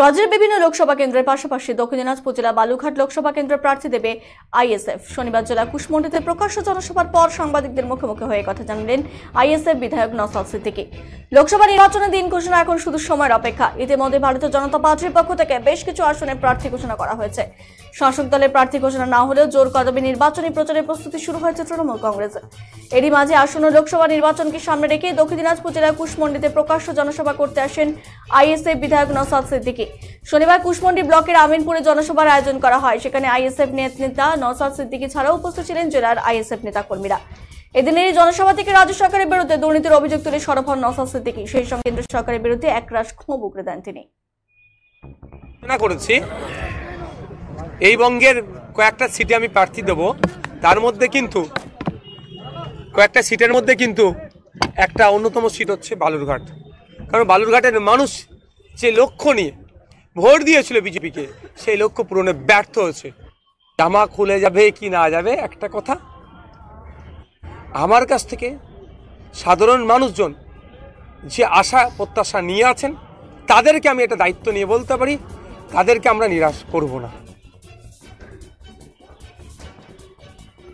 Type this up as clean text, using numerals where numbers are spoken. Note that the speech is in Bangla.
রাজ্যের বিভিন্ন লোকসভা কেন্দ্রের পাশাপাশি দক্ষিণ দিনাজপুর জেলা বালুঘাট লোকসভা কেন্দ্রে প্রার্থী দেবে আইএসএফ। শনিবার জেলা কুশমন্ডিতে প্রকাশ্য জনসভার পর সাংবাদিকদের মুখোমুখি হয়ে কথা জানালেন আইএসএফ বিধায়ক নওশাদ সিদ্দিকী। লোকসভা নির্বাচনের দিন ঘোষণা এখন শুধু সময়ের অপেক্ষা। ইতিমধ্যে ভারতীয় জনতা পার্টির পক্ষ থেকে বেশ কিছু আসনে প্রার্থী ঘোষণা করা হয়েছে। শাসক দলের প্রার্থী ঘোষণা না হলেও জোর কদমে নির্বাচনী প্রচারের প্রস্তুতি শুরু হয়েছে তৃণমূল কংগ্রেসের। এরই মাঝে আসন্ন লোকসভা নির্বাচনকে সামনে রেখে দক্ষিণ দিনাজপুর জেলার কুশমন্ডিতে প্রকাশ্য জনসভা করতে আসেন আইএসএফ বিধায়ক নওশাদ সিদ্দিকী। শনিবার কুশমন্ডি ব্লকের আমিনপুরে জনসভার আয়োজন করা হয়। সেখানে আইএসএফ নেতা নওশাদ সিদ্দিকী ছাড়াও উপস্থিত ছিলেন জেলার আইএসএফ নেতাকর্মীরা। এদিনের এই জনসভা থেকে রাজ্য সরকারের বিরুদ্ধে দুর্নীতির অভিযোগ তুলে সরব হন নওশাদ সিদ্দিকী। সেই সঙ্গে কেন্দ্র সরকারের বিরুদ্ধে একরাশ ক্ষোভ উগরে দেন তিনি। এই বঙ্গের কয়েকটা সিটে আমি প্রার্থী দেব, তার মধ্যে কিন্তু কয়েকটা সিটের মধ্যে কিন্তু একটা অন্যতম সিট হচ্ছে বালুরঘাট। কারণ বালুরঘাটের মানুষ যে লক্ষ্য নিয়ে ভোট দিয়েছিল বিজেপিকে, সেই লক্ষ্য পূরণে ব্যর্থ হয়েছে। জামা খুলে যাবে কি না যাবে একটা কথা, আমার কাছ থেকে সাধারণ মানুষজন যে আশা প্রত্যাশা নিয়ে আছেন, তাদেরকে আমি একটা দায়িত্ব নিয়ে বলতে পারি, তাদেরকে আমরা নিরাশ করব না।